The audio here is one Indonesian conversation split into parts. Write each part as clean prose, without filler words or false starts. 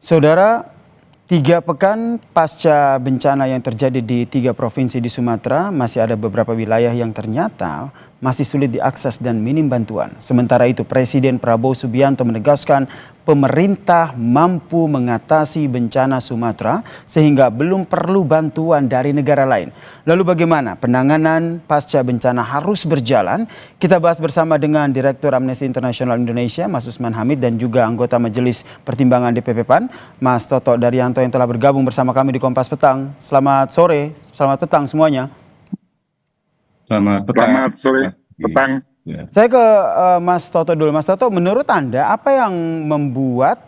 Saudara, 3 pekan pasca bencana yang terjadi di 3 provinsi di Sumatera, masih ada beberapa wilayah yang ternyata masih sulit diakses dan minim bantuan. Sementara itu, Presiden Prabowo Subianto menegaskan pemerintah mampu mengatasi bencana Sumatera sehingga belum perlu bantuan dari negara lain. Lalu bagaimana penanganan pasca bencana harus berjalan? Kita bahas bersama dengan Direktur Amnesty International Indonesia, Mas Usman Hamid, dan juga anggota Majelis Pertimbangan DPP PAN, Mas Toto Daryanto, yang telah bergabung bersama kami di Kompas Petang. Selamat sore, selamat petang semuanya. Selamat petang. Selamat sore, petang. Saya ke Mas Toto dulu. Mas Toto, menurut Anda apa yang membuat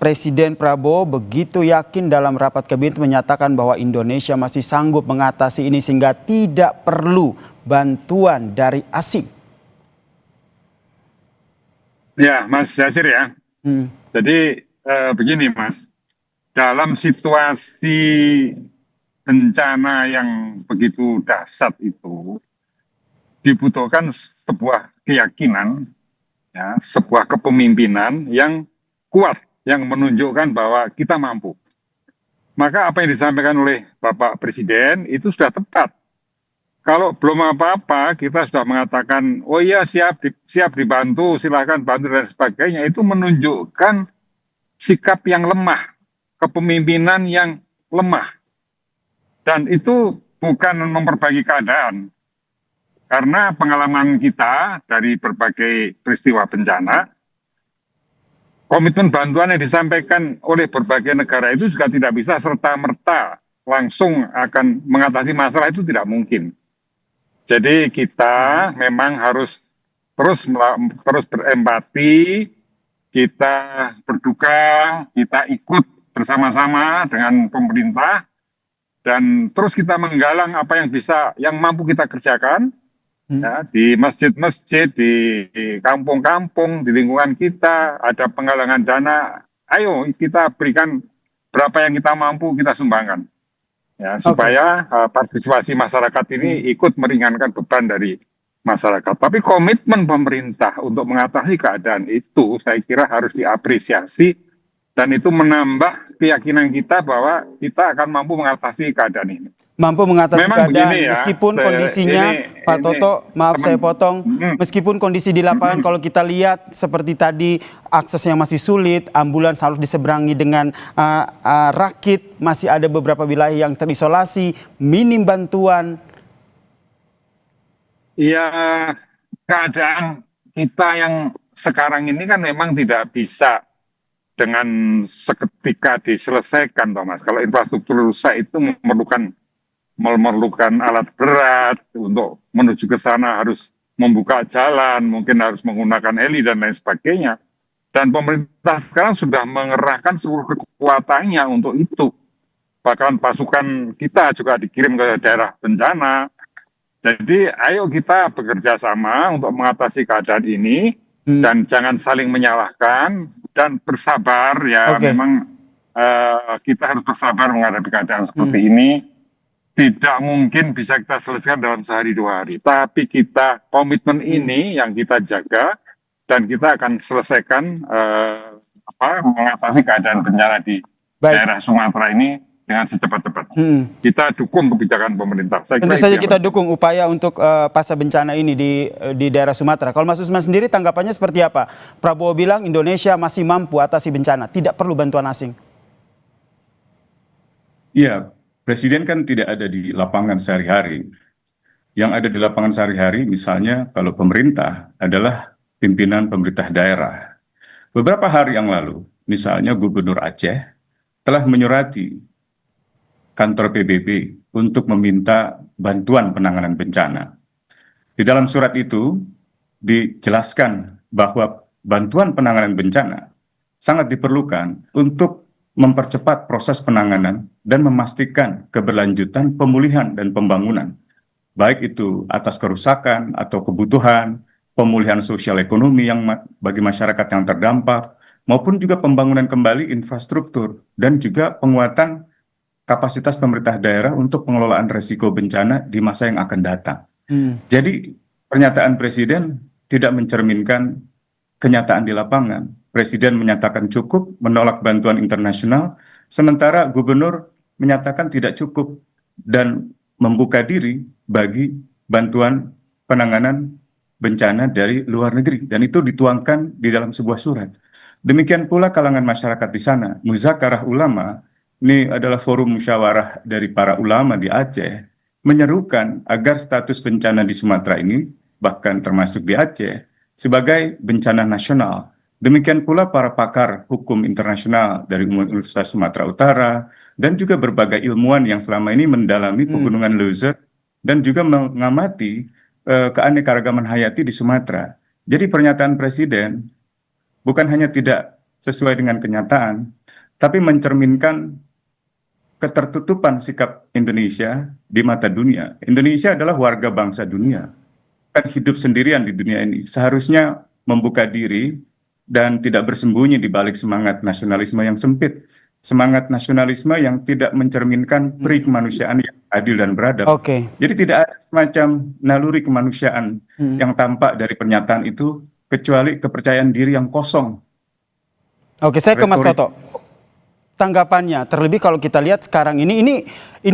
Presiden Prabowo begitu yakin dalam rapat kabinet menyatakan bahwa Indonesia masih sanggup mengatasi ini sehingga tidak perlu bantuan dari asing? Ya, Mas Yasir ya. Jadi begini Mas, dalam situasi bencana yang begitu dahsyat itu dibutuhkan sebuah keyakinan, ya, sebuah kepemimpinan yang kuat, yang menunjukkan bahwa kita mampu. Maka apa yang disampaikan oleh Bapak Presiden itu sudah tepat. Kalau belum apa-apa, kita sudah mengatakan, oh iya siap dibantu, silahkan bantu dan sebagainya. Itu menunjukkan sikap yang lemah, kepemimpinan yang lemah. Dan itu bukan memperbaiki keadaan. Karena pengalaman kita dari berbagai peristiwa bencana, komitmen bantuan yang disampaikan oleh berbagai negara itu juga tidak bisa serta-merta langsung akan mengatasi masalah, itu tidak mungkin. Jadi kita memang harus terus berempati, kita berduka, kita ikut bersama-sama dengan pemerintah, dan terus kita menggalang apa yang bisa, yang mampu kita kerjakan, ya, di masjid-masjid, di kampung-kampung, di lingkungan kita, ada penggalangan dana, ayo kita berikan berapa yang kita mampu, kita sumbangkan. Ya, supaya partisipasi masyarakat ini ikut meringankan beban dari masyarakat. Tapi komitmen pemerintah untuk mengatasi keadaan itu saya kira harus diapresiasi, dan itu menambah keyakinan kita bahwa kita akan mampu mengatasi keadaan ini. Mampu mengatasi Memang keadaan begini ya, meskipun kondisinya, Pak Toto, maaf saya potong, meskipun kondisi di lapangan kalau kita lihat seperti tadi aksesnya masih sulit, ambulans harus diseberangi dengan rakit, masih ada beberapa wilayah yang terisolasi, minim bantuan. Ya, keadaan kita yang sekarang ini kan memang tidak bisa dengan seketika diselesaikan, Thomas. Kalau infrastruktur rusak itu memerlukan alat berat untuk menuju ke sana, harus membuka jalan, mungkin harus menggunakan heli dan lain sebagainya. Dan pemerintah sekarang sudah mengerahkan seluruh kekuatannya untuk itu. Bahkan pasukan kita juga dikirim ke daerah bencana. Jadi ayo kita bekerja sama untuk mengatasi keadaan ini, dan jangan saling menyalahkan dan bersabar ya. Memang kita harus bersabar menghadapi keadaan seperti ini. Tidak mungkin bisa kita selesaikan dalam sehari 2 hari. Tapi kita komitmen ini yang kita jaga, dan kita akan selesaikan mengatasi keadaan bencana di daerah Sumatera ini dengan secepat-cepatnya. Kita dukung kebijakan pemerintah. Tentu saja kita dukung upaya untuk pasca bencana ini di daerah Sumatera. Kalau Mas Usman sendiri tanggapannya seperti apa? Prabowo bilang Indonesia masih mampu atasi bencana, tidak perlu bantuan asing. Iya, Presiden kan tidak ada di lapangan sehari-hari. Yang ada di lapangan sehari-hari misalnya kalau pemerintah adalah pimpinan pemerintah daerah. Beberapa hari yang lalu, misalnya Gubernur Aceh telah menyurati kantor PBB untuk meminta bantuan penanganan bencana. Di dalam surat itu dijelaskan bahwa bantuan penanganan bencana sangat diperlukan untuk mempercepat proses penanganan dan memastikan keberlanjutan pemulihan dan pembangunan, baik itu atas kerusakan atau kebutuhan, pemulihan sosial ekonomi yang bagi masyarakat yang terdampak, maupun juga pembangunan kembali infrastruktur dan juga penguatan kapasitas pemerintah daerah untuk pengelolaan risiko bencana di masa yang akan datang. Jadi pernyataan Presiden tidak mencerminkan kenyataan di lapangan. Presiden menyatakan cukup, menolak bantuan internasional, sementara gubernur menyatakan tidak cukup dan membuka diri bagi bantuan penanganan bencana dari luar negeri. Dan itu dituangkan di dalam sebuah surat. Demikian pula kalangan masyarakat di sana. Muzakarah Ulama, ini adalah forum musyawarah dari para ulama di Aceh, menyerukan agar status bencana di Sumatera ini, bahkan termasuk di Aceh, sebagai bencana nasional. Demikian pula para pakar hukum internasional dari Universitas Sumatera Utara dan juga berbagai ilmuwan yang selama ini mendalami pegunungan Leuser dan juga mengamati keanekaragaman hayati di Sumatera. Jadi pernyataan Presiden bukan hanya tidak sesuai dengan kenyataan, tapi mencerminkan ketertutupan sikap Indonesia di mata dunia. Indonesia adalah warga bangsa dunia, kan hidup sendirian di dunia ini. Seharusnya membuka diri dan tidak bersembunyi di balik semangat nasionalisme yang sempit. Semangat nasionalisme yang tidak mencerminkan peri kemanusiaan yang adil dan beradab. Oke. Jadi tidak ada semacam naluri kemanusiaan yang tampak dari pernyataan itu, kecuali kepercayaan diri yang kosong. Oke, saya ke Mas Retorik. Toto. Tanggapannya, terlebih kalau kita lihat sekarang ini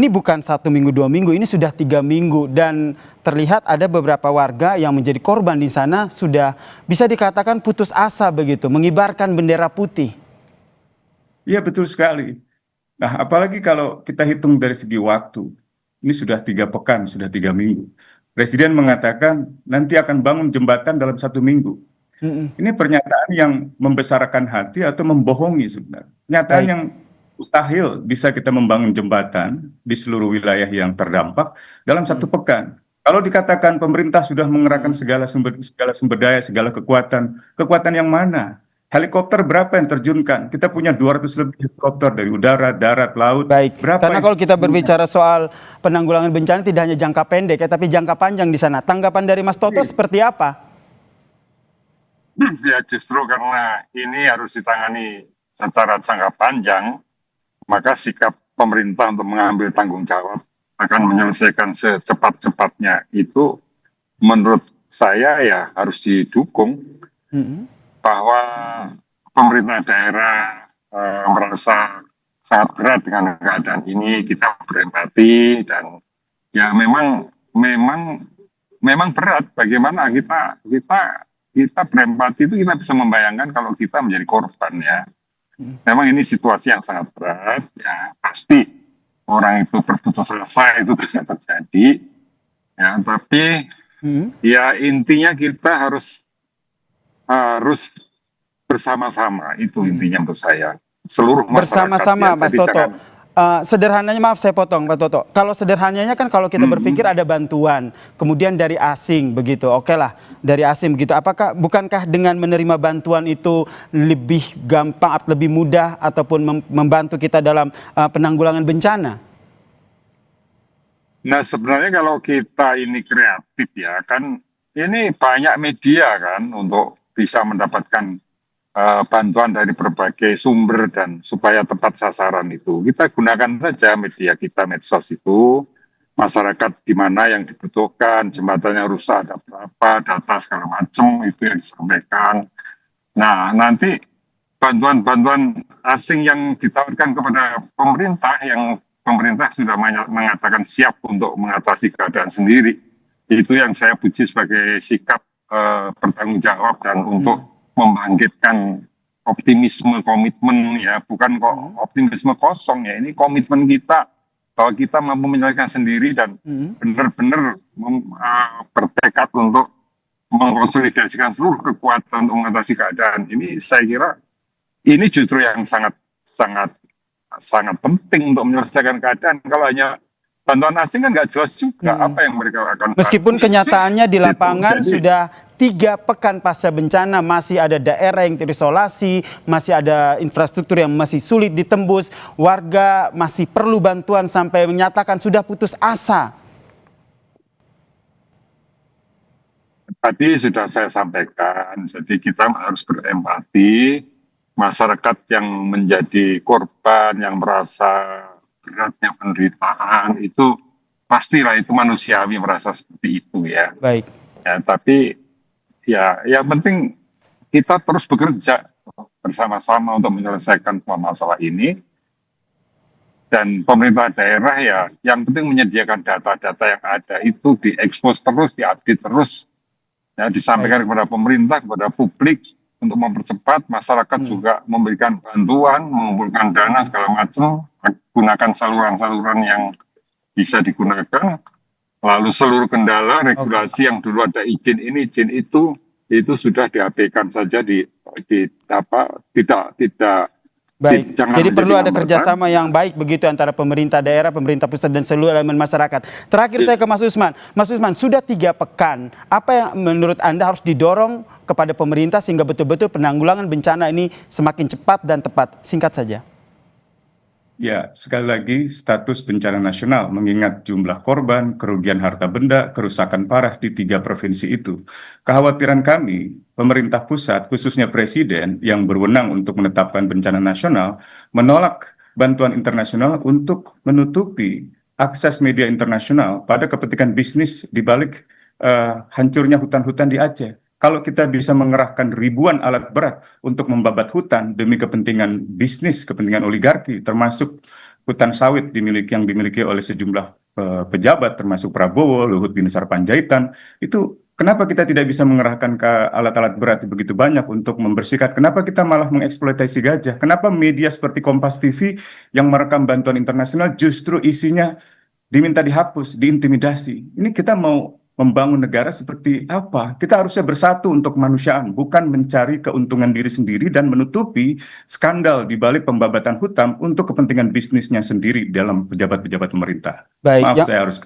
bukan 1 minggu 2 minggu, ini sudah 3 minggu dan terlihat ada beberapa warga yang menjadi korban di sana sudah bisa dikatakan putus asa begitu, mengibarkan bendera putih. Iya betul sekali. Nah, apalagi kalau kita hitung dari segi waktu, ini sudah 3 pekan, sudah 3 minggu. Presiden mengatakan nanti akan bangun jembatan dalam 1 minggu. Ini pernyataan yang membesarkan hati atau membohongi sebenarnya. Pernyataan Baik. yang mustahil bisa kita membangun jembatan di seluruh wilayah yang terdampak dalam 1 pekan. Kalau dikatakan pemerintah sudah mengerahkan segala sumber daya, segala kekuatan, kekuatan yang mana? Helikopter berapa yang terjunkan? Kita punya 200 lebih helikopter dari udara, darat, laut. Baik, Berapa karena yang kalau kita sudah berbicara soal penanggulangan bencana tidak hanya jangka pendek ya, tapi jangka panjang di sana. Tanggapan dari Mas Toto seperti apa? Ya justru karena ini harus ditangani secara jangka panjang, maka sikap pemerintah untuk mengambil tanggung jawab akan menyelesaikan secepat-cepatnya itu menurut saya ya harus didukung, bahwa pemerintah daerah merasa sangat berat dengan keadaan ini, kita berempati dan ya memang berat bagaimana kita berempati itu kita bisa membayangkan kalau kita menjadi korban ya. Memang ini situasi yang sangat berat ya, pasti orang itu berputus asa itu bisa terjadi ya, tapi ya intinya kita harus bersama-sama, itu intinya menurut saya. Seluruh masyarakat Bersama-sama ya, Mas jadi Toto. jangan Sederhananya, maaf saya potong Pak Toto. Kalau sederhananya kan kalau kita berpikir ada bantuan, kemudian dari asing begitu, oke lah dari asing begitu. Bukankah dengan menerima bantuan itu lebih gampang, lebih mudah ataupun membantu kita dalam penanggulangan bencana? Nah sebenarnya kalau kita ini kreatif ya kan, ini banyak media kan untuk bisa mendapatkan bantuan dari berbagai sumber dan supaya tepat sasaran itu. Kita gunakan saja media kita, medsos itu, masyarakat di mana yang dibutuhkan, jembatannya rusak ada berapa, data segala macam itu yang disampaikan. Nah nanti bantuan-bantuan asing yang ditawarkan kepada pemerintah, yang pemerintah sudah mengatakan siap untuk mengatasi keadaan sendiri, itu yang saya puji sebagai sikap bertanggung jawab dan untuk membangkitkan optimisme, komitmen ya, bukan kok optimisme kosong ya, ini komitmen kita bahwa kita mampu menyelesaikan sendiri dan benar-benar bertekad untuk mengkonsolidasikan seluruh kekuatan untuk mengatasi keadaan ini. Saya kira ini justru yang sangat penting untuk menyelesaikan keadaan. Kalau hanya bantuan asing kan nggak jelas juga apa yang mereka akan meskipun bantu. kenyataannya di lapangan Jadi, sudah 3 pekan pasca bencana masih ada daerah yang terisolasi, masih ada infrastruktur yang masih sulit ditembus, warga masih perlu bantuan sampai menyatakan sudah putus asa. tadi sudah saya sampaikan, jadi kita harus berempati. Masyarakat yang menjadi korban, yang merasa beratnya penderitaan, itu pastilah itu manusiawi merasa seperti itu ya. Baik. Ya, tapi ya yang penting kita terus bekerja bersama-sama untuk menyelesaikan semua masalah ini. Dan pemerintah daerah ya, yang penting menyediakan data-data yang ada itu diekspos terus, diupdate terus, ya, disampaikan kepada pemerintah, kepada publik untuk mempercepat. Masyarakat juga memberikan bantuan, mengumpulkan dana segala macam, gunakan saluran-saluran yang bisa digunakan. Lalu seluruh kendala regulasi yang dulu ada izin ini, izin itu sudah diabaikan saja tidak. Baik, Jangan jadi perlu ada menjadi hambatan. kerjasama yang baik begitu antara pemerintah daerah, pemerintah pusat, dan seluruh elemen masyarakat. Terakhir saya ke Mas Usman. Mas Usman, sudah 3 pekan, apa yang menurut Anda harus didorong kepada pemerintah sehingga betul-betul penanggulangan bencana ini semakin cepat dan tepat? Singkat saja. Ya, sekali lagi status bencana nasional mengingat jumlah korban, kerugian harta benda, kerusakan parah di 3 provinsi itu. Kekhawatiran kami, pemerintah pusat, khususnya presiden yang berwenang untuk menetapkan bencana nasional, menolak bantuan internasional untuk menutupi akses media internasional pada kepentingan bisnis di balik hancurnya hutan-hutan di Aceh. Kalau kita bisa mengerahkan ribuan alat berat untuk membabat hutan demi kepentingan bisnis, kepentingan oligarki, termasuk hutan sawit yang dimiliki oleh sejumlah pejabat, termasuk Prabowo, Luhut Binsar Panjaitan, itu kenapa kita tidak bisa mengerahkan ke alat-alat berat begitu banyak untuk membersihkan? Kenapa kita malah mengeksploitasi gajah? Kenapa media seperti Kompas TV yang merekam bantuan internasional justru isinya diminta dihapus, diintimidasi? Ini kita mau membangun negara seperti apa? Kita harusnya bersatu untuk kemanusiaan, bukan mencari keuntungan diri sendiri dan menutupi skandal di balik pembabatan hutan untuk kepentingan bisnisnya sendiri dalam pejabat-pejabat pemerintah. Baik, Maaf, saya harus...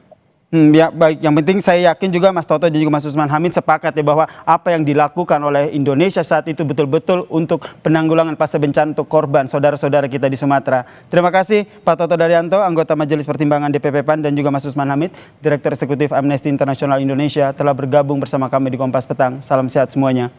Ya baik, yang penting saya yakin juga Mas Toto dan juga Mas Usman Hamid sepakat ya bahwa apa yang dilakukan oleh Indonesia saat itu betul-betul untuk penanggulangan pasca bencana untuk korban saudara-saudara kita di Sumatera. Terima kasih Pak Toto Daryanto, anggota Majelis Pertimbangan DPP PAN, dan juga Mas Usman Hamid, Direktur Eksekutif Amnesty International Indonesia, telah bergabung bersama kami di Kompas Petang. Salam sehat semuanya.